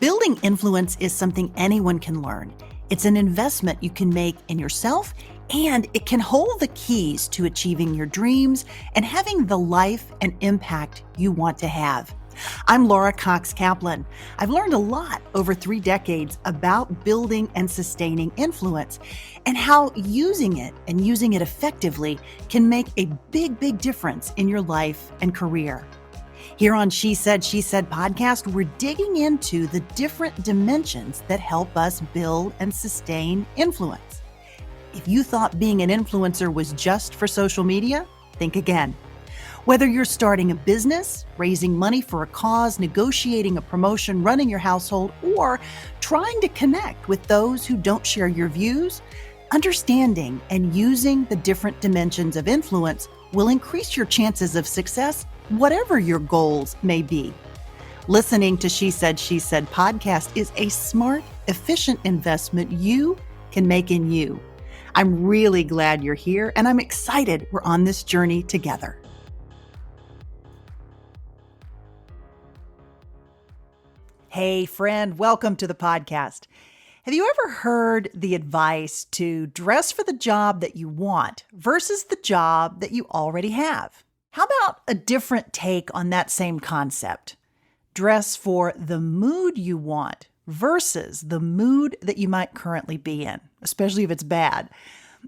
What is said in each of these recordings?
Building influence is something anyone can learn. It's an investment you can make in yourself, and it can hold the keys to achieving your dreams and having the life and impact you want to have. I'm Laura Cox Kaplan. I've learned a lot over 3 decades about building and sustaining influence and how using it and using it effectively can make a big difference in your life and career. Here on She Said podcast, we're digging into the different dimensions that help us build and sustain influence. If you thought being an influencer was just for social media, think again. Whether you're starting a business, raising money for a cause, negotiating a promotion, running your household, or trying to connect with those who don't share your views, understanding and using the different dimensions of influence will increase your chances of success, whatever your goals may be. Listening to She Said podcast is a smart, efficient investment you can make in you. I'm really glad you're here, and I'm excited we're on this journey together. Hey friend, welcome to the podcast. Have you ever heard the advice to dress for the job that you want versus the job that you already have? How about a different take on that same concept? Dress for the mood you want versus the mood that you might currently be in, especially if it's bad.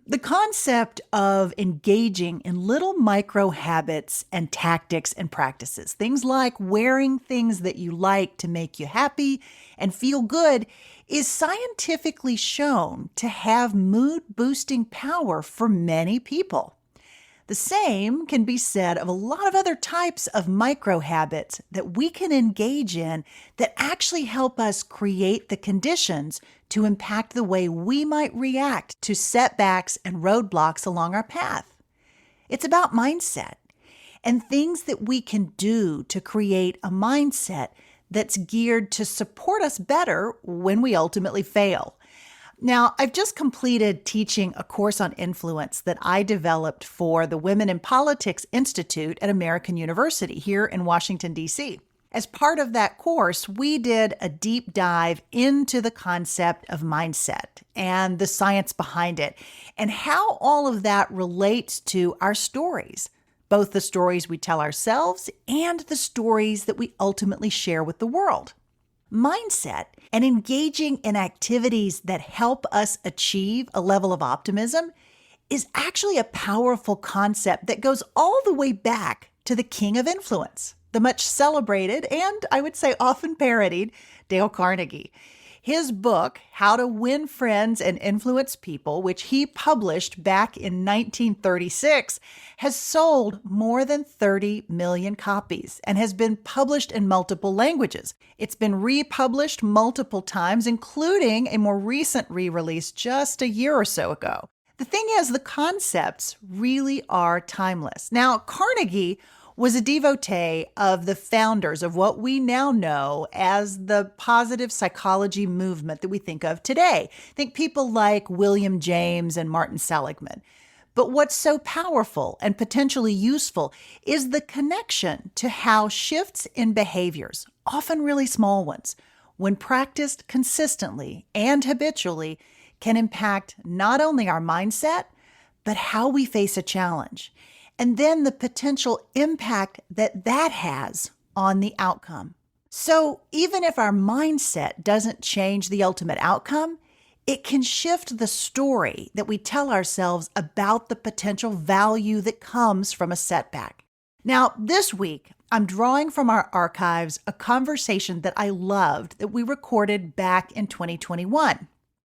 The concept of engaging in little micro habits and tactics and practices, things like wearing things that you like to make you happy and feel good, is scientifically shown to have mood-boosting power for many people. The same can be said of a lot of other types of micro habits that we can engage in that actually help us create the conditions to impact the way we might react to setbacks and roadblocks along our path. It's about mindset and things that we can do to create a mindset that's geared to support us better when we ultimately fail. Now, I've just completed teaching a course on influence that I developed for the Women in Politics Institute at American University here in Washington, D.C. As part of that course, we did a deep dive into the concept of mindset and the science behind it and how all of that relates to our stories, both the stories we tell ourselves and the stories that we ultimately share with the world. Mindset and engaging in activities that help us achieve a level of optimism is actually a powerful concept that goes all the way back to the king of influence, the much celebrated and I would say often parodied Dale Carnegie. His book, How to Win Friends and Influence People, which he published back in 1936, has sold more than 30 million copies and has been published in multiple languages. It's been republished multiple times, including a more recent re-release just a year or so ago. The thing is, the concepts really are timeless. Now, Carnegie was a devotee of the founders of what we now know as the positive psychology movement that we think of today. Think people like William James and Martin Seligman. But what's so powerful and potentially useful is the connection to how shifts in behaviors, often really small ones, when practiced consistently and habitually, can impact not only our mindset, but how we face a challenge. And then the potential impact that has on the outcome. So even if our mindset doesn't change the ultimate outcome, it can shift the story that we tell ourselves about the potential value that comes from a setback. Now, this week, I'm drawing from our archives a conversation that I loved that we recorded back in 2021.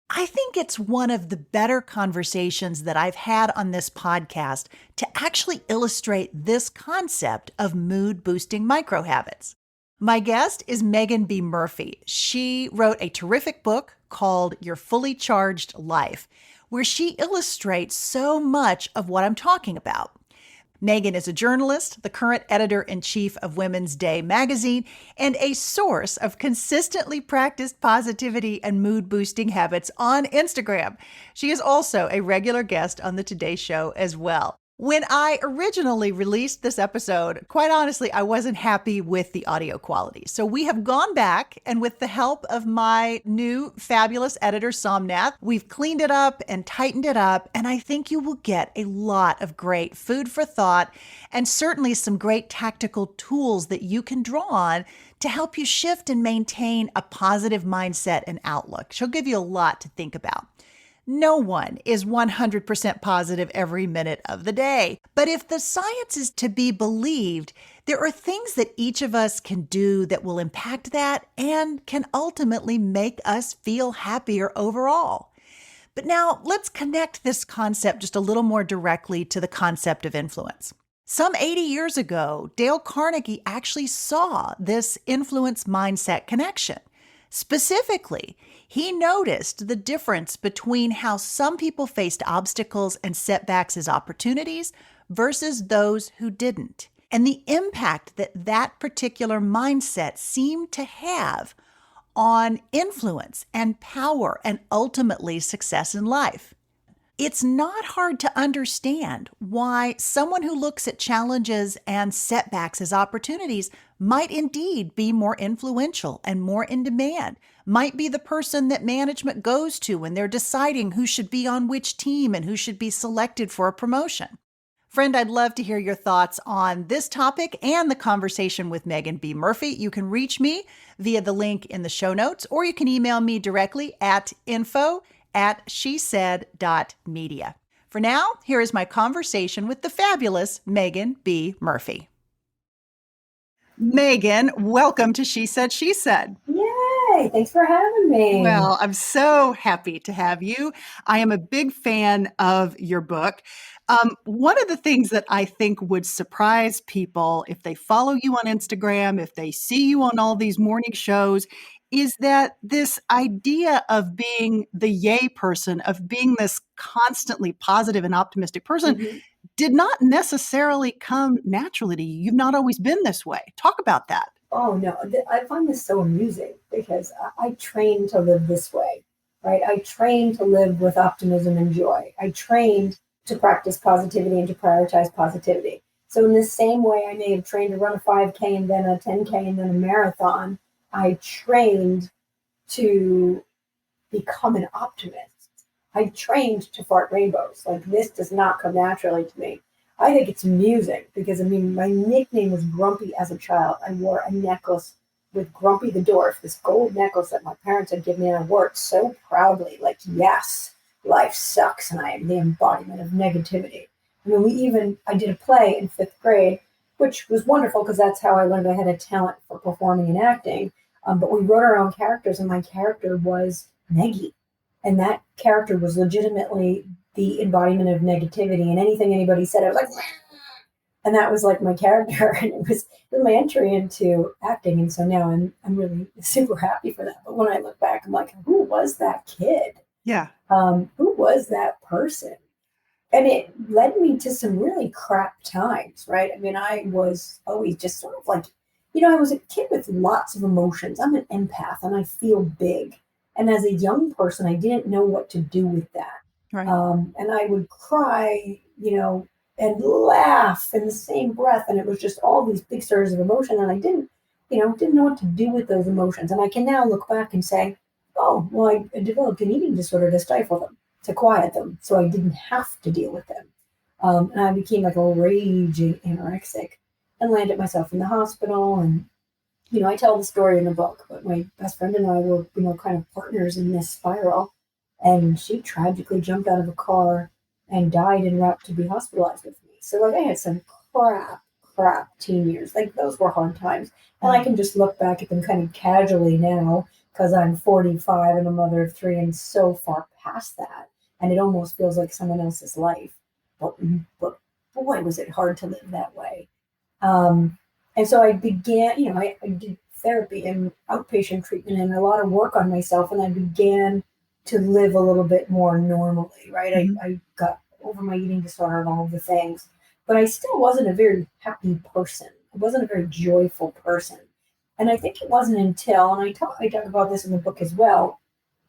I think it's one of the better conversations that I've had on this podcast to actually illustrate this concept of mood-boosting micro habits. My guest is Meaghan B Murphy. She wrote a terrific book called Your Fully Charged Life, where she illustrates so much of what I'm talking about. Meaghan is a journalist, the current editor-in-chief of Women's Day magazine, and a source of consistently practiced positivity and mood-boosting habits on Instagram. She is also a regular guest on the Today Show as well. When I originally released this episode, quite honestly, I wasn't happy with the audio quality. So we have gone back, and with the help of my new fabulous editor, Somnath, we've cleaned it up and tightened it up. And I think you will get a lot of great food for thought and certainly some great tactical tools that you can draw on to help you shift and maintain a positive mindset and outlook. She'll give you a lot to think about. No one is 100% positive every minute of the day. But if the science is to be believed, there are things that each of us can do that will impact that and can ultimately make us feel happier overall. But now let's connect this concept just a little more directly to the concept of influence. Some 80 years ago, Dale Carnegie actually saw this influence mindset connection. Specifically, he noticed the difference between how some people faced obstacles and setbacks as opportunities versus those who didn't, and the impact that that particular mindset seemed to have on influence and power and ultimately success in life. It's not hard to understand why someone who looks at challenges and setbacks as opportunities might indeed be more influential and more in demand, might be the person that management goes to when they're deciding who should be on which team and who should be selected for a promotion. Friend, I'd love to hear your thoughts on this topic and the conversation with Meaghan B Murphy. You can reach me via the link in the show notes, or you can email me directly at info@shesaid.media. For now, here is my conversation with the fabulous Meaghan B Murphy. Meaghan, welcome to She Said, She Said. Yay! Thanks for having me. Well, I'm so happy to have you. I am a big fan of your book. One of the things that I think would surprise people if they follow you on Instagram, if they see you on all these morning shows, is that this idea of being the yay person, of being this constantly positive and optimistic person, did not necessarily come naturally to you. You've not always been this way. Talk about that. Oh no, I find this so amusing because I trained to live this way, right? I trained to live with optimism and joy. I trained to practice positivity and to prioritize positivity. So in the same way I may have trained to run a 5K and then a 10K and then a marathon, I trained to become an optimist. I trained to fart rainbows. Like, this does not come naturally to me. I think it's amusing because, I mean, my nickname was Grumpy as a child. I wore a necklace with Grumpy the Dwarf, this gold necklace that my parents had given me, and I wore it so proudly, like, yes, life sucks and I am the embodiment of negativity. I mean, I did a play in 5th grade, which was wonderful because that's how I learned I had a talent for performing and acting. But we wrote our own characters, and my character was Meggie. And that character was legitimately the embodiment of negativity. And anything anybody said, I was like, and that was like my character. And it was my entry into acting. And so now I'm really super happy for that. But when I look back, I'm like, who was that kid? Yeah. Who was that person? And it led me to some really crap times, right? I mean, I was always just sort of like, I was a kid with lots of emotions. I'm an empath and I feel big. And as a young person, I didn't know what to do with that. Right. And I would cry, and laugh in the same breath. And it was just all these big surges of emotion. And I didn't know what to do with those emotions. And I can now look back and say, oh, well, I developed an eating disorder to stifle them, to quiet them, so I didn't have to deal with them. And I became like a raging anorexic and landed myself in the hospital. And, I tell the story in the book, but my best friend and I were, kind of partners in this spiral. And she tragically jumped out of a car and died en route to be hospitalized with me. So like, I had some crap teen years. Like, those were hard times. And I can just look back at them kind of casually now because I'm 45 and a mother of 3 and so far past that. And it almost feels like someone else's life. But boy, was it hard to live that way. And so I began, I did therapy and outpatient treatment and a lot of work on myself. And I began to live a little bit more normally, right? Mm-hmm. I got over my eating disorder and all of the things, but I still wasn't a very happy person. I wasn't a very joyful person. And I think it wasn't until, and I talk about this in the book as well,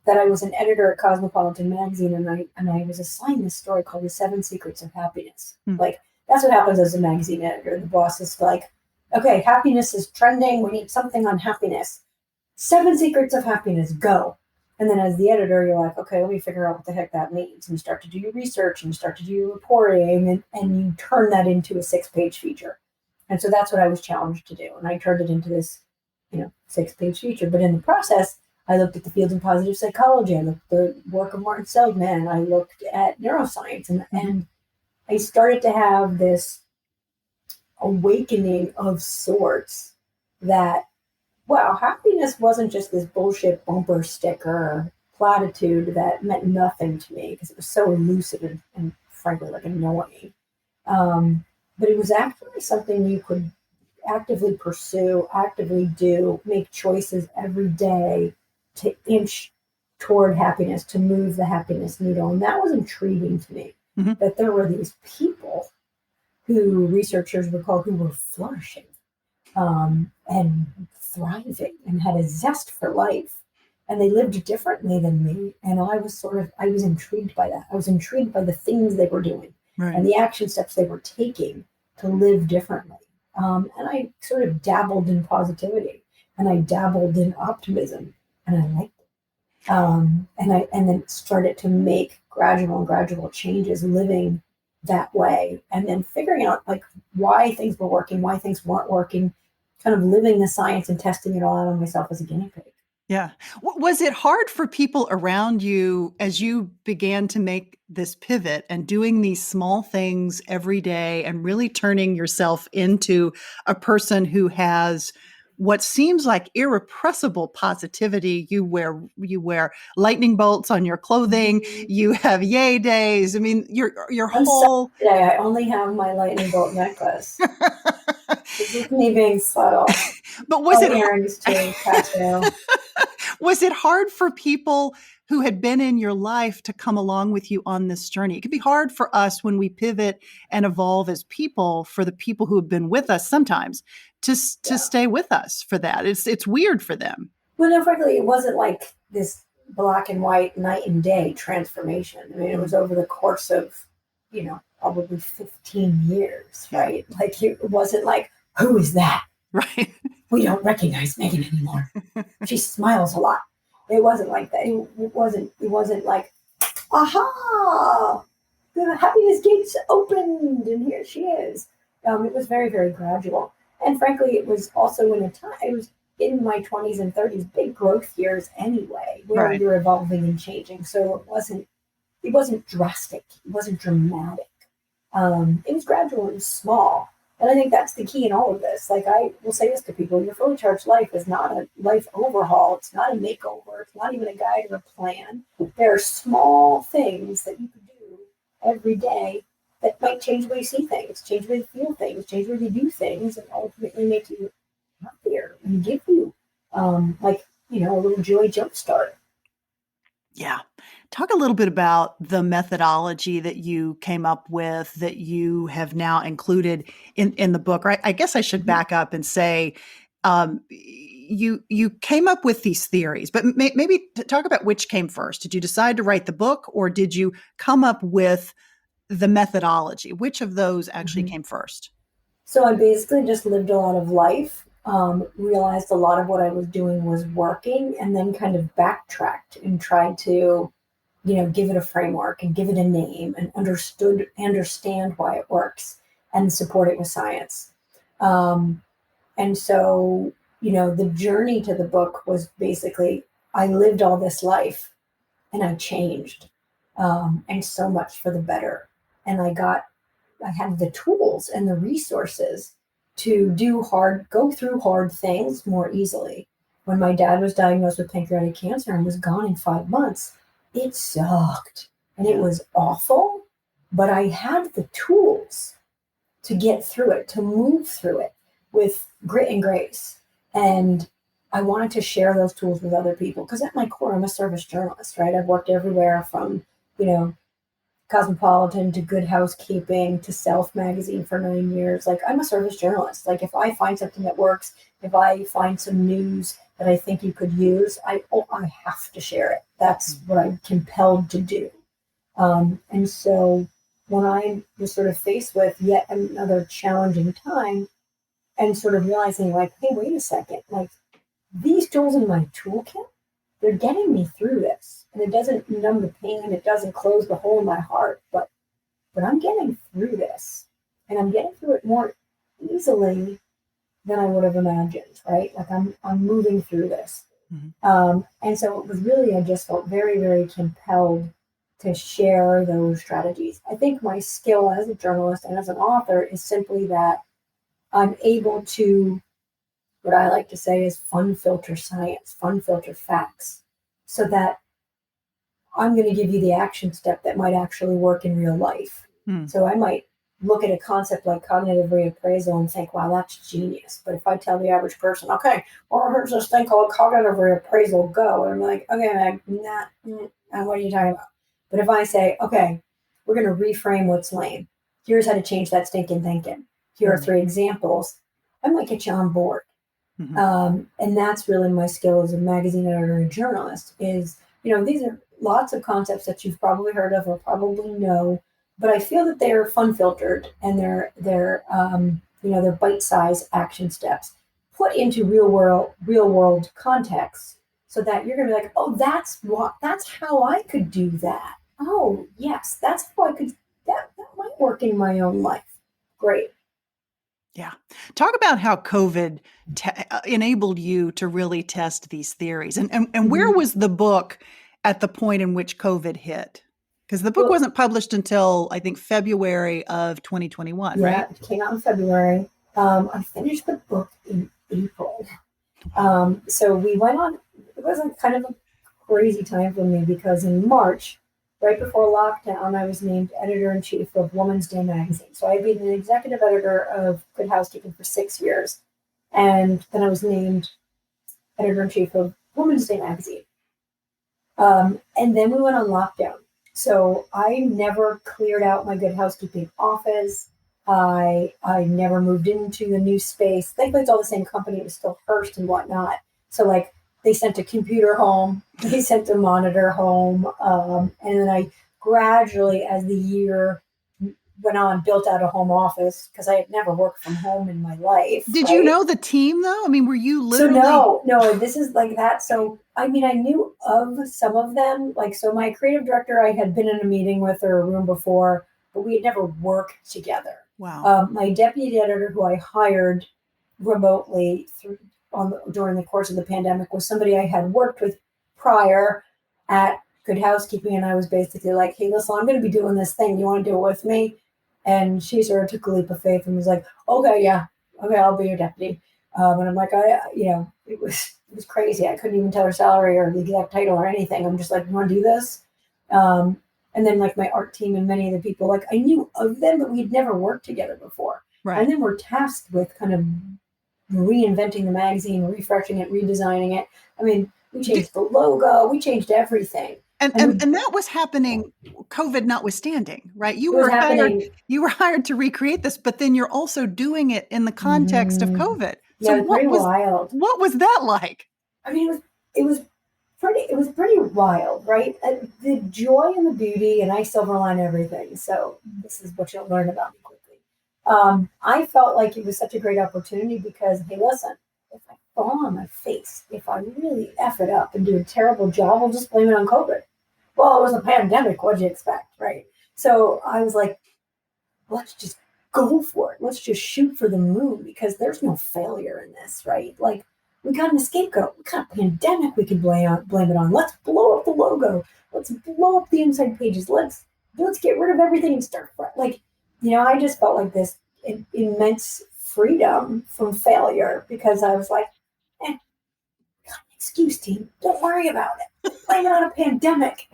that I was an editor at Cosmopolitan magazine, and I was assigned this story called The 7 Secrets of Happiness. Mm. Like, That's what happens as a magazine editor. The boss is like, okay, happiness is trending. We need something on happiness. 7 secrets of happiness, go. And then as the editor, you're like, okay, let me figure out what the heck that means. And you start to do your research and you start to do your reporting and you turn that into a 6-page feature. And so that's what I was challenged to do. And I turned it into this, 6-page feature. But in the process, I looked at the fields of positive psychology. I looked at the work of Martin Seligman. I looked at neuroscience. And I started to have this awakening of sorts that, wow, happiness wasn't just this bullshit bumper sticker platitude that meant nothing to me because it was so elusive and frankly like annoying. But it was actually something you could actively pursue, actively do, make choices every day to inch toward happiness, to move the happiness needle. And that was intriguing to me, that there were these people who researchers would call who were flourishing and thriving and had a zest for life. And they lived differently than me. And I was intrigued by that. I was intrigued by the things they were doing and the action steps they were taking to live differently. And I sort of dabbled in positivity and I dabbled in optimism and I liked it. And then started to make gradual changes living that way. And then figuring out like why things were working, why things weren't working, kind of living the science and testing it all out on myself as a guinea pig. Yeah. Was it hard for people around you as you began to make this pivot and doing these small things every day and really turning yourself into a person who has what seems like irrepressible positivity? You wear lightning bolts on your clothing. You have yay days. I mean, your whole today I only have my lightning bolt necklace. This is me being subtle. But was it earrings too, tattoo? Was it hard for people who had been in your life to come along with you on this journey? It can be hard for us when we pivot and evolve as people, for the people who have been with us sometimes to stay with us for that. It's weird for them. Well, no, frankly, it wasn't like this black and white night and day transformation. I mean, it was over the course of, probably 15 years, right? Like it wasn't like, who is that? Right. We don't recognize Meaghan anymore. She smiles a lot. It wasn't like that. It wasn't like, aha, the happiness gates opened and here she is. It was very, very gradual. And frankly, it was also in a time, it was in my 20s and 30s, big growth years anyway, where you're evolving and changing. So it wasn't drastic. It wasn't dramatic. It was gradual, it was small. And I think that's the key in all of this. Like I will say this to people, your fully charged life is not a life overhaul. It's not a makeover. It's not even a guide or a plan. There are small things that you can do every day that might change the way you see things, change the way you feel things, change the way you do things, and ultimately make you happier and give you a little joy jumpstart. Yeah. Talk a little bit about the methodology that you came up with that you have now included in the book. Right? I guess I should back up and say you came up with these theories, but maybe talk about which came first. Did you decide to write the book or did you come up with the methodology? Which of those actually came first? So I basically just lived a lot of life, realized a lot of what I was doing was working, and then kind of backtracked and tried to, give it a framework and give it a name and understand why it works and support it with science. And so, the journey to the book was basically I lived all this life and I changed, and so much for the better. And I had the tools and the resources to go through hard things more easily. When my dad was diagnosed with pancreatic cancer and was gone in 5 months, it sucked and it was awful, but I had the tools to get through it, to move through it with grit and grace. And I wanted to share those tools with other people because at my core, I'm a service journalist, right? I've worked everywhere from, Cosmopolitan to Good Housekeeping to Self magazine for 9 years. Like I'm a service journalist. Like if I find something that works, if I find some news that I think you could use, I have to share it. That's what I'm compelled to do. And so when I was sort of faced with yet another challenging time and sort of realizing, like, hey, wait a second, like these tools in my toolkit, they're getting me through this. And it doesn't numb the pain, it doesn't close the hole in my heart, but I'm getting through this. And I'm getting through it more easily than I would have imagined, right? Like I'm moving through this. Mhm. And so it was really, I just felt very, very compelled to share those strategies. I think my skill as a journalist and as an author is simply that I'm able to, what I like to say is fun filter science, fun filter facts, so that I'm going to give you the action step that might actually work in real life. Mm. So I might look at a concept like cognitive reappraisal and think, wow, that's genius. But if I tell the average person, okay, well, here's this thing called cognitive reappraisal, go. And I'm like, okay, Meg, what are you talking about? But if I say, okay, we're going to reframe what's lame. Here's how to change that stinking thinking. Here are Mm. 3 examples. I might get you on board. Mhm. And that's really my skill as a magazine editor and journalist is, these are lots of concepts that you've probably heard of or probably know, but I feel that they're fun filtered and they're bite-sized action steps put into real world context so that you're going to be like, oh, that's how I could do that. Oh, yes, that's how I could, that might work in my own life. Great. Yeah. Talk about how COVID enabled you to really test these theories. And where Mhm. was the book at the point in which COVID hit? Because the book Well, wasn't published until I think February of 2021, yeah, right? it came out in February. I finished the book in April. Wow. So we went on, it was a kind of a crazy time for me because in March, right before lockdown, I was named editor in chief of Woman's Day magazine. So I've been the executive editor of Good Housekeeping for 6 years. And then I was named editor in chief of Woman's Day magazine. And then we went on lockdown. So I never cleared out my Good Housekeeping office. I never moved into the new space. Thankfully, it's all the same company. It was still Hearst and whatnot. So like they sent a computer home, they sent a monitor home, and then I gradually, as the year went on, built out a home office because I had never worked from home in my life. Did you Right. know the team though? I mean, were you So literally? no, this is like that. So I mean, I knew of some of them. Like, so my creative director, I had been in a meeting with or a room before, but we had never worked together. Wow. My deputy editor, who I hired remotely during the course of the pandemic, was somebody I had worked with prior at Good Housekeeping, and I was basically like, "Hey, listen, I'm going to be doing this thing. You want to do it with me?" And she sort of took a leap of faith and was like, "Okay, yeah, okay, I'll be your deputy." And I'm like, it was crazy. I couldn't even tell her salary or the exact title or anything. I'm just like, you want to do this? And then like my art team and many of the people, like I knew of them, but we had never worked together before. And Right. then we're tasked with kind of reinventing the magazine, refreshing it, redesigning it. I mean, we Did, changed the logo, we changed everything. and, And and and that was happening, COVID notwithstanding, right? it was happening. You were hired to recreate this, but then you're also doing it in the context of Mhm. COVID. So Yeah, it was pretty wild. what was that like? I mean, it was pretty wild, right? The joy and the beauty, and I silverline everything. So this is what you'll learn about me quickly. I felt like it was such a great opportunity because, hey, listen, if I fall on my face, if I really F it up and do a terrible job, I'll just blame it on COVID. Well, it was a pandemic. What'd you expect, right? So I was like, let's just go for it. Let's just shoot for the moon because there's no failure in this, right? Like we got an scapegoat. We got a pandemic we can blame it on. Let's blow up the logo. Let's blow up the inside pages. Let's get rid of everything and start fresh. Like, I just felt like this immense freedom from failure because I was like, excuse team, don't worry about it. Blame it on a pandemic.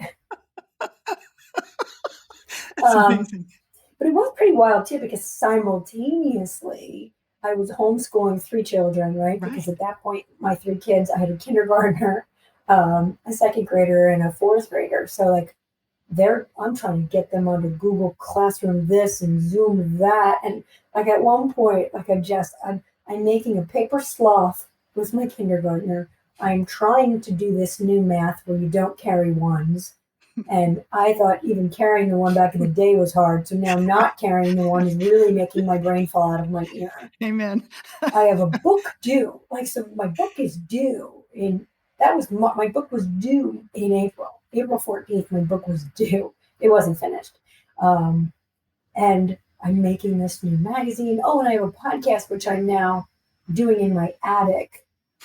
That's Um, amazing. But it was pretty wild too because simultaneously I was homeschooling 3 children, right? Because Right. at that point, my 3 kids, I had a kindergartner, a second grader, and a fourth grader. So like, I'm trying to get them onto Google Classroom this and Zoom that, and like at one point, like I'm making a paper sloth with my kindergartner. I'm trying to do this new math where you don't carry ones. And I thought even carrying the one back in the day was hard. So now not carrying the one is really making my brain fall out of my ear. Amen. I have a book due. Like, so my book is due in, that was, my book was due in April. April 14th, my book was due. It wasn't finished. Um, and I'm making this new magazine. Oh, and I have a podcast, which I'm now doing in my attic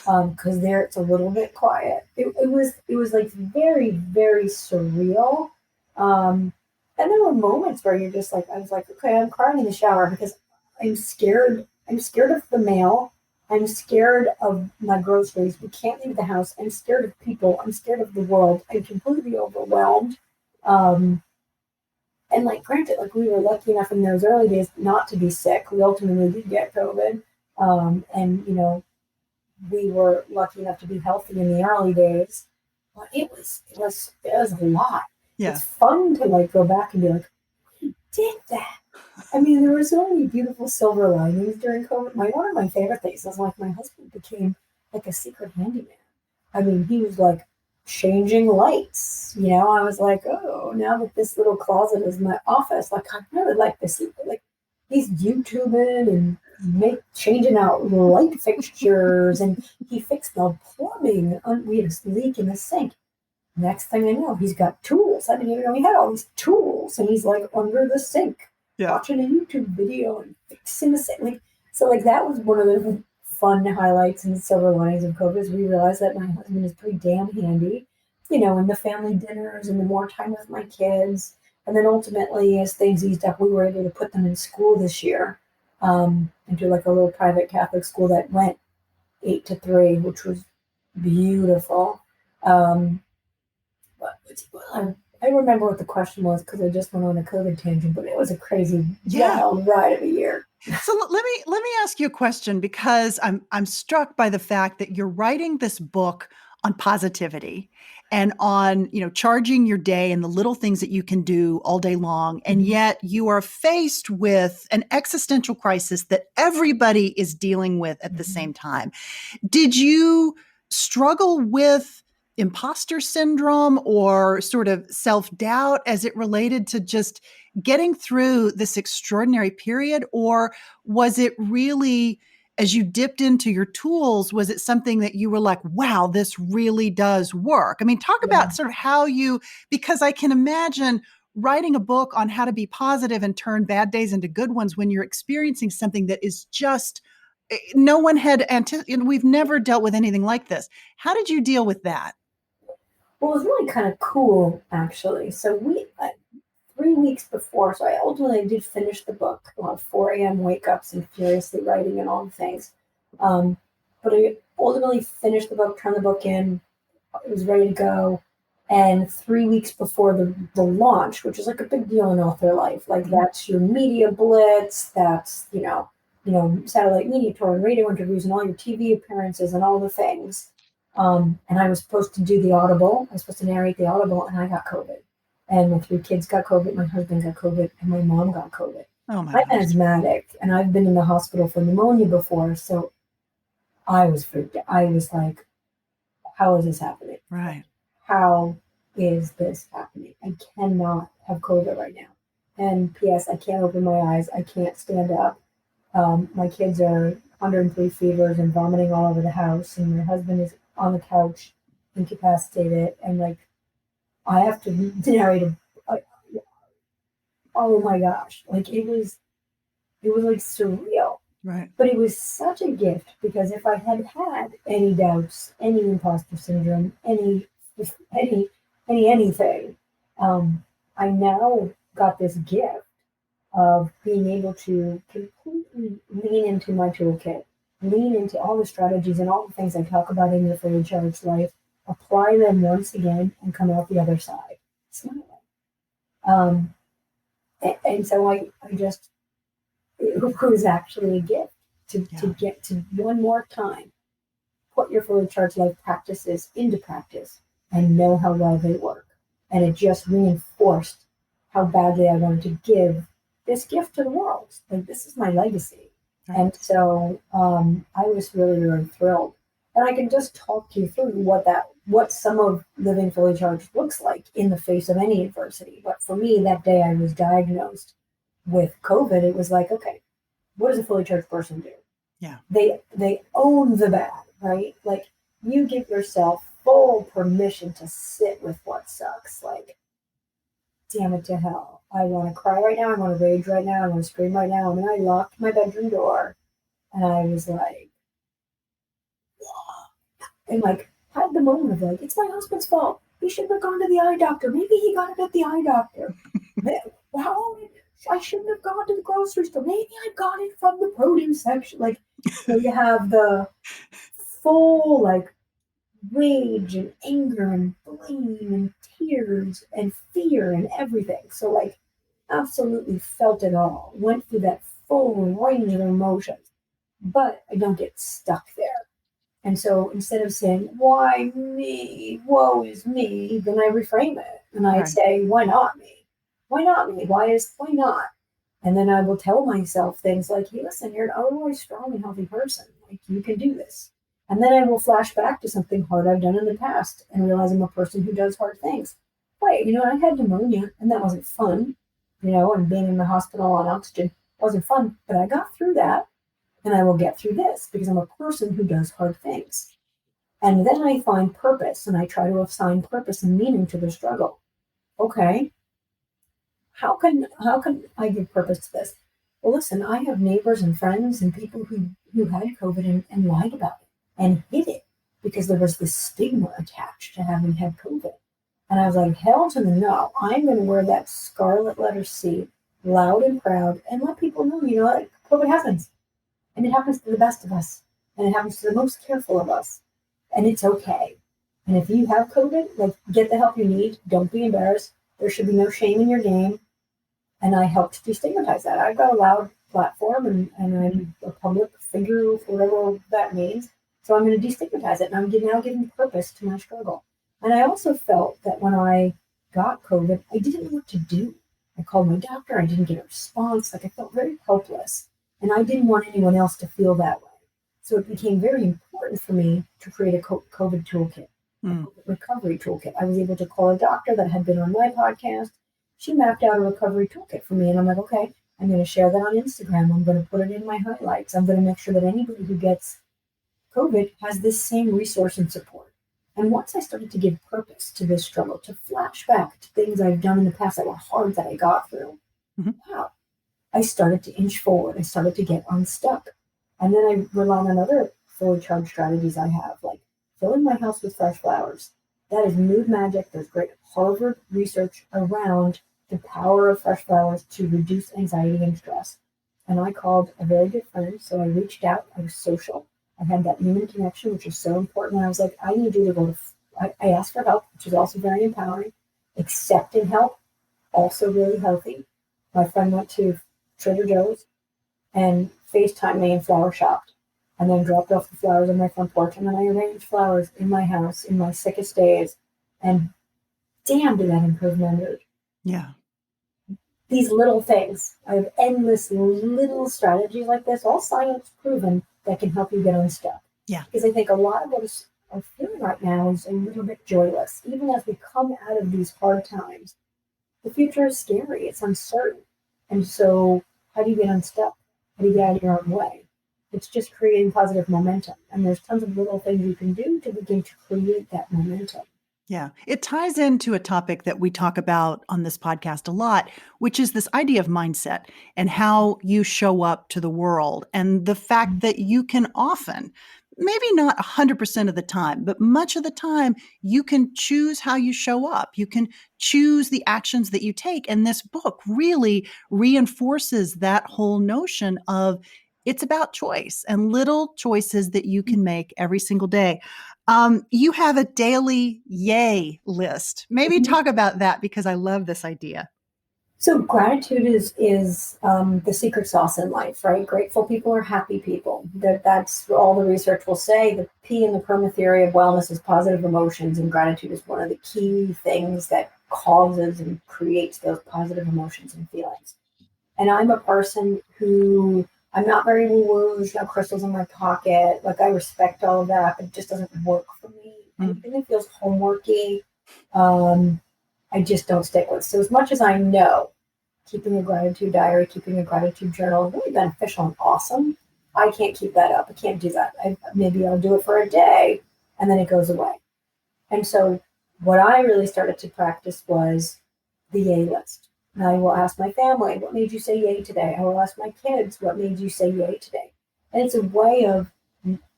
because there it's a little bit quiet. It was like very, very surreal. Um, and there were moments where you're just like, I was like, okay, I'm crying in the shower because I'm scared. I'm scared of the mail. I'm scared of my groceries. We can't leave the house. I'm scared of people. I'm scared of the world. I'm completely overwhelmed. Um, and like, granted, like we were lucky enough in those early days not to be sick. We ultimately did get COVID, and we were lucky enough to be healthy in the early days. But it was a lot. Yeah. It's fun to like go back and be like, we did that. I mean, there were so many beautiful silver linings during COVID. One of my favorite things is like my husband became like a secret handyman. I mean, he was like changing lights. I was like, oh, now that this little closet is my office, like I really like this. Like he's YouTubing and changing out light fixtures, and he fixed the plumbing. We had a leak in the sink. Next thing I know, he's got tools. I didn't even know he had all these tools, and he's like under the sink Yeah. watching a YouTube video and fixing the sink. Like, so, like that was one of the fun highlights and silver linings of COVID. Is we realized that my husband is pretty damn handy, in the family dinners and the more time with my kids. And then ultimately, as things eased up, we were able to put them in school this year, into like a little private Catholic school that went 8 to 3, which was beautiful. Um, I remember what the question was because I just went on a COVID tangent, but it was a crazy, Yeah. wild ride of a year. So let me ask you a question because I'm struck by the fact that you're writing this book on positivity and on, charging your day and the little things that you can do all day long. And Mhm. yet you are faced with an existential crisis that everybody is dealing with at the Mhm. same time. Did you struggle with imposter syndrome or sort of self doubt as it related to just getting through this extraordinary period? Or was it really, as you dipped into your tools, was it something that you were like, wow, this really does work? I mean, talk Yeah. about sort of how because I can imagine writing a book on how to be positive and turn bad days into good ones when you're experiencing something that is just no one had anticipated. We've never dealt with anything like this. How did you deal with that? Well, it was really kind of cool, actually. So 3 weeks before, so I ultimately did finish the book, a lot of 4 a.m. wake ups and furiously writing and all the things. Um, but I ultimately finished the book, turned the book in, it was ready to go. And 3 weeks before the launch, which is like a big deal in author life, like Mhm. that's your media blitz, that's satellite media tour and radio interviews and all your TV appearances and all the things. And I was supposed to do the audible. I was supposed to narrate the audible, and I got COVID. And my 3 kids got COVID, my husband got COVID, and my mom got COVID. Oh my I'm gosh. asthmatic, and I've been in the hospital for pneumonia before, so I was freaked out. I was like, how is this happening? Right. How is this happening? I cannot have COVID right now. And P.S., I can't open my eyes. I can't stand up. My kids are 103 fevers and vomiting all over the house, and my husband is on the couch, incapacitated, and like I have to narrate a oh my gosh, like it was like surreal, Right. but it was such a gift because if I had had any doubts, any imposter syndrome, any anything, um, I now got this gift of being able to completely lean into my toolkit, lean into all the strategies and all the things I talk about in your fully charged life, apply them once again, and come out the other side smiling. Um, and so I just, it was actually a gift to Yeah. get to one more time put your fully charged life practices into practice and know how well they work. And it just reinforced how badly I wanted to give this gift to the world. Like, this is my legacy. Right. And so I was really, really thrilled. And I can just talk you through what some of living fully charged looks like in the face of any adversity. But for me, that day I was diagnosed with COVID, it was like, okay, what does a fully charged person do? Yeah. They own the bad, right? Like you give yourself full permission to sit with what sucks. Like, damn it to hell. I want to cry right now. I want to rage right now. I want to scream right now. And then I locked my bedroom door and I was like, and like had the moment of like, it's my husband's fault. He shouldn't have gone to the eye doctor. Maybe he got it at the eye doctor. How I shouldn't have gone to the grocery store. Maybe I got it from the produce section. Like, so you have the full like rage and anger and blame and tears and fear and everything. So like absolutely felt it all. Went through that full range of emotions. But I don't get stuck there. And so instead of saying, why me? Woe is me, then I reframe it. And I Right. say, why not me? Why not me? Why not? And then I will tell myself things like, hey, listen, you're an otherwise strong and healthy person. Like, you can do this. And then I will flash back to something hard I've done in the past and realize I'm a person who does hard things. Wait, I had pneumonia and that wasn't fun, and being in the hospital on oxygen wasn't fun, but I got through that and I will get through this because I'm a person who does hard things. And then I find purpose and I try to assign purpose and meaning to the struggle. Okay, how can I give purpose to this? Well, listen, I have neighbors and friends and people who had COVID and lied about it and hid it because there was this stigma attached to having had COVID. And I was like, hell to the no. I'm going to wear that scarlet letter C loud and proud and let people know, that COVID happens. And it happens to the best of us. And it happens to the most careful of us. And it's okay. And if you have COVID, like get the help you need. Don't be embarrassed. There should be no shame in your game. And I helped destigmatize that. I've got a loud platform and I'm a public figure, whatever that means. So I'm going to destigmatize it. And I'm now giving purpose to my struggle. And I also felt that when I got COVID, I didn't know what to do. I called my doctor. I didn't get a response. Like I felt very helpless. And I didn't want anyone else to feel that way. So it became very important for me to create a COVID toolkit, a COVID recovery toolkit. I was able to call a doctor that had been on my podcast. She mapped out a recovery toolkit for me. And I'm like, okay, I'm going to share that on Instagram. I'm going to put it in my highlights. I'm going to make sure that anybody who gets COVID has this same resource and support. And once I started to give purpose to this struggle, to flash back to things I've done in the past that were hard that I got through, wow, I started to inch forward. I started to get unstuck. And then I rely on other fully charged strategies I have, like filling my house with fresh flowers. That is mood magic. There's great Harvard research around the power of fresh flowers to reduce anxiety and stress. And I called a very good friend. So I reached out. I was social. I had that human connection, which is so important. And I was like, I need you to go to, I asked for help, which is also very empowering. Accepting help, also really healthy. My friend went to Trader Joe's and FaceTimed me and flower shopped and then dropped off the flowers on my front porch. And then I arranged flowers in my house in my sickest days. And damn, did that improve my mood. Yeah. These little things. I have endless little strategies like this, all science proven, that can help you get unstuck. Yeah. Because I think a lot of us are feeling right now is a little bit joyless. Even as we come out of these hard times, the future is scary. It's uncertain. And so how do you get unstuck? How do you get out of your own way? It's just creating positive momentum. And there's tons of little things you can do to begin to create that momentum. Yeah. It ties into a topic that we talk about on this podcast a lot, which is this idea of mindset and how you show up to the world and the fact that you can often, maybe not 100% of the time, but much of the time, you can choose how you show up. You can choose the actions that you take. And this book really reinforces that whole notion of it's about choice and little choices that you can make every single day. You have a daily yay list. Maybe talk about that because I love this idea. So gratitude is the secret sauce in life, right? Grateful people are happy people. That's all the research will say. The P in the PERMA theory of wellness is positive emotions, and gratitude is one of the key things that causes and creates those positive emotions and feelings. And I'm a person who I'm not very woo-woo, no crystals in my pocket. Like I respect all of that, but it just doesn't work for me. Mm. Anything that feels homeworky, um, I just don't stick with. So as much as I know keeping a gratitude diary, keeping a gratitude journal is really beneficial and awesome, I can't keep that up. I can't do that. Maybe I'll do it for a day and then it goes away. And so what I really started to practice was the yay list. And I will ask my family, what made you say yay today? I will ask my kids, what made you say yay today? And it's a way of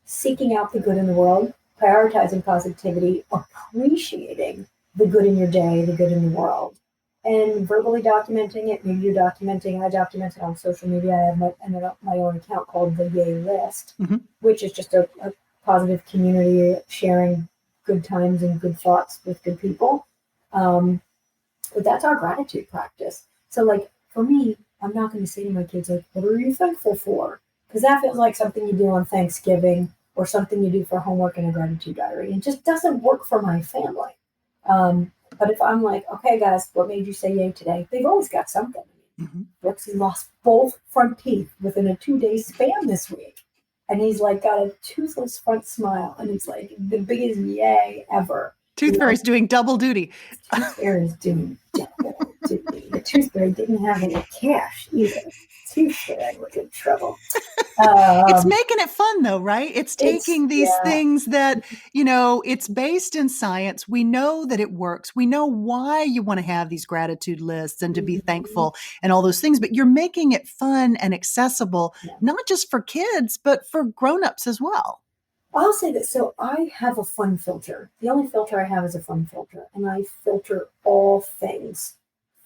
seeking out the good in the world, prioritizing positivity, appreciating the good in your day, the good in the world, and verbally documenting it. Maybe you're documenting, I document it on social media. I have my own account called the Yay List, Mm-hmm. which is just a positive community sharing good times and good thoughts with good people. But that's our gratitude practice. So, like, for me, I'm not going to say to my kids, like, what are you thankful for? Because that feels like something you do on Thanksgiving or something you do for homework in a gratitude diary. It just doesn't work for my family. But if I'm like, okay, guys, what made you say yay today? They've always got something. Mm-hmm. Brooksy lost both front teeth within a 2-day span this week. And he's like got a toothless front smile. And it's like the biggest yay ever. Tooth Fairy's doing double duty. Tooth Fairy's doing double duty. The Tooth Fairy didn't have any cash either. Tooth Fairy was in trouble. It's making it fun though, right? It's taking these things that, it's based in science. We know that it works. We know why you want to have these gratitude lists and to be thankful and all those things, but you're making it fun and accessible, not just for kids, but for grownups as well. I'll say that. So I have a fun filter. The only filter I have is a fun filter, and I filter all things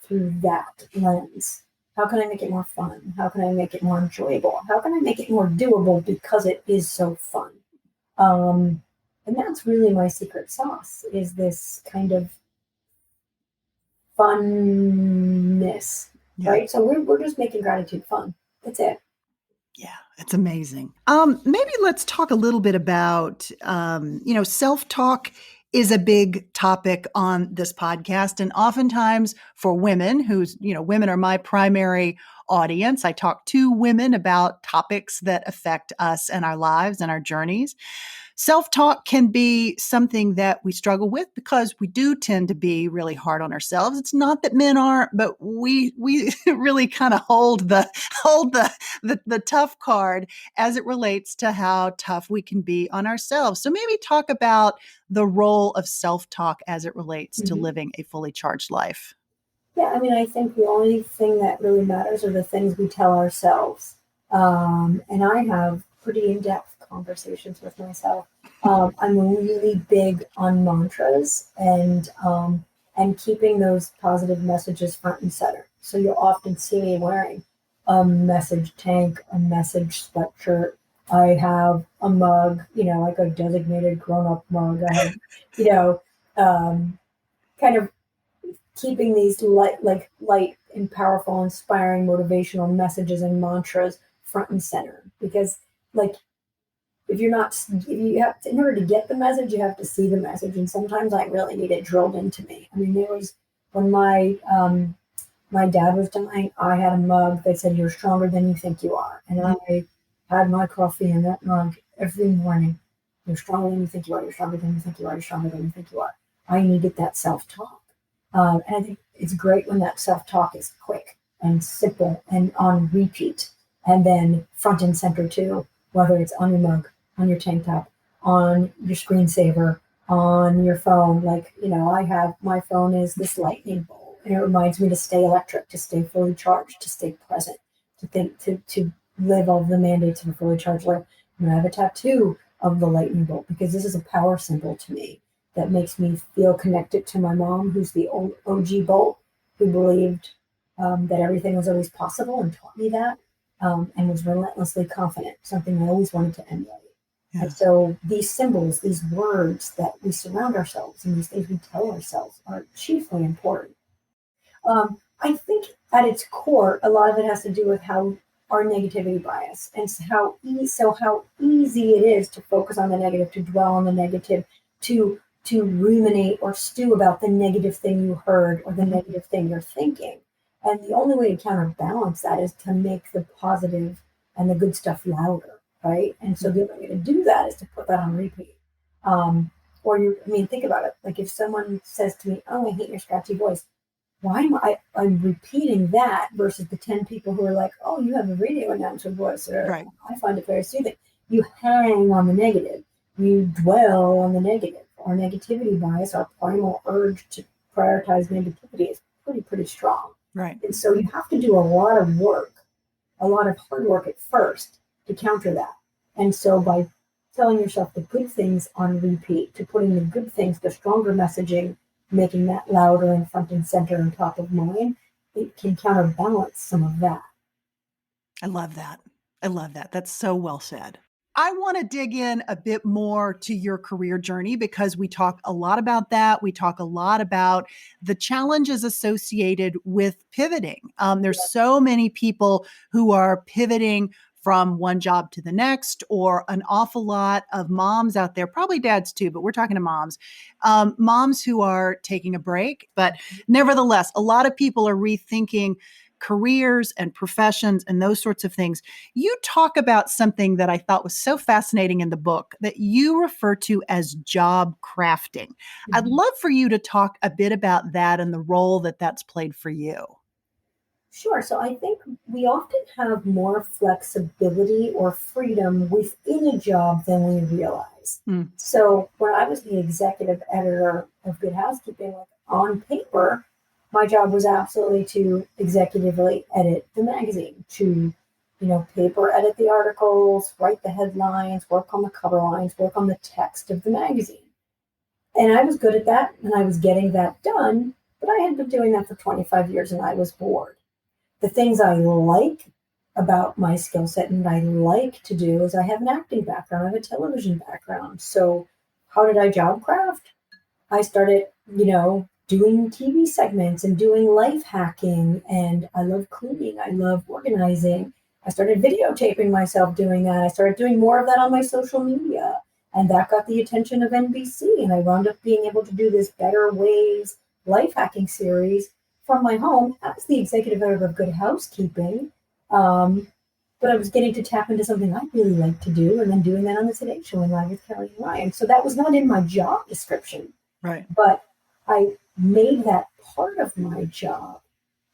through that lens. How can I make it more fun? How can I make it more enjoyable? How can I make it more doable because it is so fun? And that's really my secret sauce, is this kind of funness, right? So we're just making gratitude fun. That's it. Yeah, it's amazing. Maybe let's talk a little bit about, self-talk is a big topic on this podcast. And oftentimes for women women are my primary audience. I talk to women about topics that affect us and our lives and our journeys. Self-talk can be something that we struggle with because we do tend to be really hard on ourselves. It's not that men aren't, but we really kind of hold the tough card as it relates to how tough we can be on ourselves. So maybe talk about the role of self-talk as it relates to living a fully charged life. Yeah, I mean, I think the only thing that really matters are the things we tell ourselves. And I have pretty in-depth conversations with myself. I'm really big on mantras and keeping those positive messages front and center. So you'll often see me wearing a message tank, a message sweatshirt. I have a mug, like a designated grown-up mug. I have, kind of keeping these light and powerful, inspiring, motivational messages and mantras front and center. Because, if you have to, in order to get the message, you have to see the message. And sometimes I really need it drilled into me. I mean, there was when my dad was dying, I had a mug that said, "You're stronger than you think you are." And I had my coffee in that mug every morning. You're stronger than you think you are. You're stronger than you think you are. You're stronger than you think you are. I needed that self-talk. And I think it's great when that self-talk is quick and simple and on repeat, and then front and center too, whether it's on your mug, on your tank top, on your screensaver, on your phone. I have, my phone is this lightning bolt, and it reminds me to stay electric, to stay fully charged, to stay present, to live all the mandates of a fully charged life. And I have a tattoo of the lightning bolt because this is a power symbol to me that makes me feel connected to my mom, who's the old OG Bolt, who believed that everything was always possible and taught me that, and was relentlessly confident, something I always wanted to emulate. Yeah. And so these symbols, these words that we surround ourselves and these things we tell ourselves are chiefly important. I think at its core, a lot of it has to do with how our negativity bias and how easy it is to focus on the negative, to dwell on the negative, to ruminate or stew about the negative thing you heard or the negative thing you're thinking. And the only way to counterbalance that is to make the positive and the good stuff louder, right? And so the only way to do that is to put that on repeat. Or I mean, think about it. Like if someone says to me, "Oh, I hate your scratchy voice," why am I'm repeating that versus the 10 people who are like, "Oh, you have a radio announcer voice," or Right. "I find it very soothing." You hang on the negative. You dwell on the negative. Our negativity bias, our primal urge to prioritize negativity is pretty strong. Right. And so you have to do a lot of work, a lot of hard work at first to counter that. And so by telling yourself the good things on repeat, to putting the good things, the stronger messaging, making that louder and front and center and top of mind, it can counterbalance some of that. I love that. I love that. That's so well said. I want to dig in a bit more to your career journey because we talk a lot about that. We talk a lot about the challenges associated with pivoting. There's Yeah. so many people who are pivoting from one job to the next, or an awful lot of moms out there, probably dads too, but we're talking to moms, moms who are taking a break. But nevertheless, a lot of people are rethinking careers and professions and those sorts of things. You talk about something that I thought was so fascinating in the book that you refer to as job crafting. I'd Mhm. love for you to talk a bit about that and the role that that's played for you. Sure. So I think we often have more flexibility or freedom within a job than we realize. Mm, So when I was the executive editor of Good Housekeeping, like on paper, my job was absolutely to executively edit the magazine, to, paper edit the articles, write the headlines, work on the cover lines, work on the text of the magazine. And I was good at that and I was getting that done, but I had been doing that for 25 years and I was bored. The things I like about my skill set and I like to do is I have an acting background, I have a television background. So how did I job craft? I started, doing TV segments and doing life hacking. And I love cleaning. I love organizing. I started videotaping myself doing that. I started doing more of that on my social media. And that got the attention of NBC. And I wound up being able to do this Better Ways life hacking series from my home as the executive editor of Good Housekeeping. Um, but I was getting to tap into something I really like to do and then doing that on the Today Show and live with Kelly and Ryan. So that was not in my job description, right. but I made that part of my job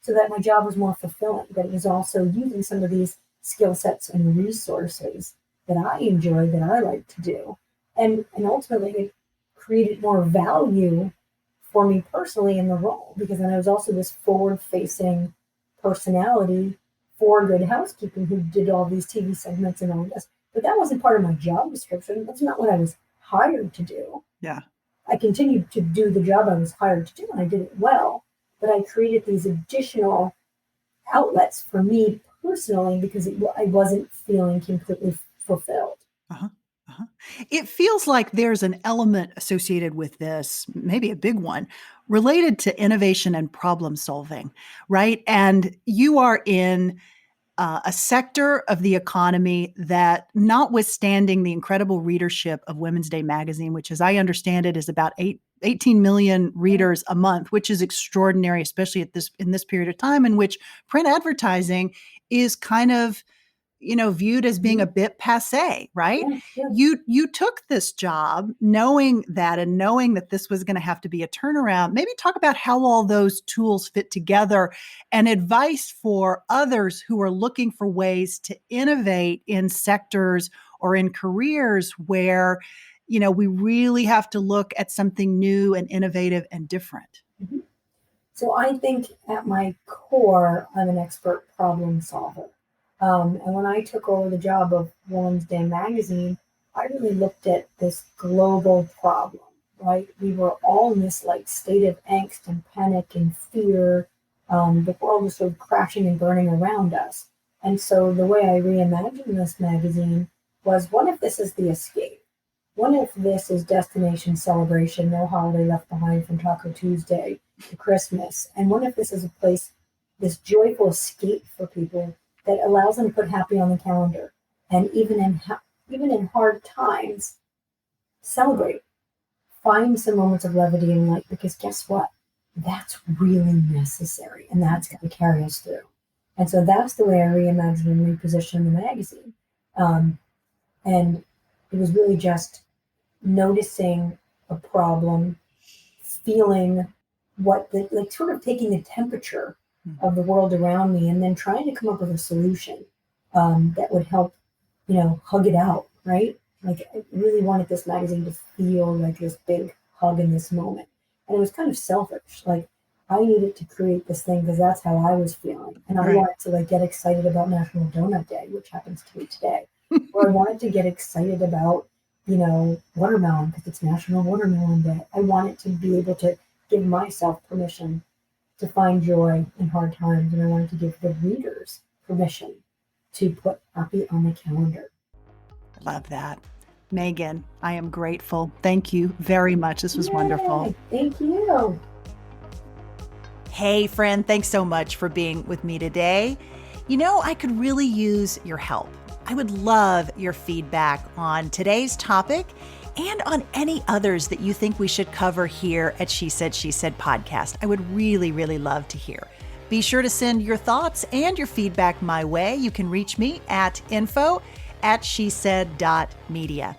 so that my job was more fulfilling, that it was also using some of these skill sets and resources that I enjoy, that I like to do. And ultimately it created more value for me personally in the role because then I was also this forward facing personality for Good Housekeeping who did all these TV segments and all this. But that wasn't part of my job description. That's not what I was hired to do. Yeah. I continued to do the job I was hired to do and I did it well. But I created these additional outlets for me personally because I wasn't feeling completely fulfilled. Uh-huh. Uh-huh. It feels like there's an element associated with this, maybe a big one, related to innovation and problem solving, right? And you are in a sector of the economy that, notwithstanding the incredible readership of Women's Day magazine, which, as I understand it, is about 18 million readers a month, which is extraordinary, especially in this period of time in which print advertising is kind of viewed as being Mhm. a bit passé, right? Yeah, yeah. You took this job knowing that and knowing that this was going to have to be a turnaround. Maybe talk about how all those tools fit together and advice for others who are looking for ways to innovate in sectors or in careers where, we really have to look at something new and innovative and different. Mhm. So I think at my core, I'm an expert problem solver. And when I took over the job of Women's Day magazine, I really looked at this global problem, right? We were all in this like state of angst and panic and fear. The world was sort of crashing and burning around us. And so the way I reimagined this magazine was, what if this is the escape? What if this is destination celebration, no holiday left behind from Taco Tuesday to Christmas? And what if this is a place, this joyful escape for people that allows them to put happy on the calendar, and even in hard times, celebrate, find some moments of levity and light, because guess what? That's really necessary, and that's going to carry us through. And so that's the way I reimagined and repositioned the magazine. Um, and it was really just noticing, a problem, feeling like sort of taking the temperature of the world around me and then trying to come up with a solution that would help, hug it out, right? Like I really wanted this magazine to feel like this big hug in this moment. And it was kind of selfish. Like I needed to create this thing because that's how I was feeling. And I Right. wanted to like get excited about National Donut Day, which happens to be today. Or I wanted to get excited about, watermelon because it's National Watermelon Day. I wanted to be able to give myself permission to find joy in hard times. And I wanted to give the readers permission to put happy on the calendar. Love that. Meaghan, I am grateful. Thank you very much. This was wonderful. Yay, thank you. Hey, friend, thanks so much for being with me today. I could really use your help. I would love your feedback on today's topic and on any others that you think we should cover here at She Said, She Said podcast. I would really, really love to hear. Be sure to send your thoughts and your feedback my way. You can reach me at info@shesaid.media.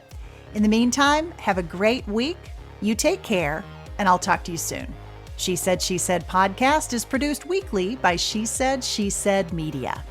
In the meantime, have a great week. You take care, and I'll talk to you soon. She Said, She Said podcast is produced weekly by She Said, She Said Media.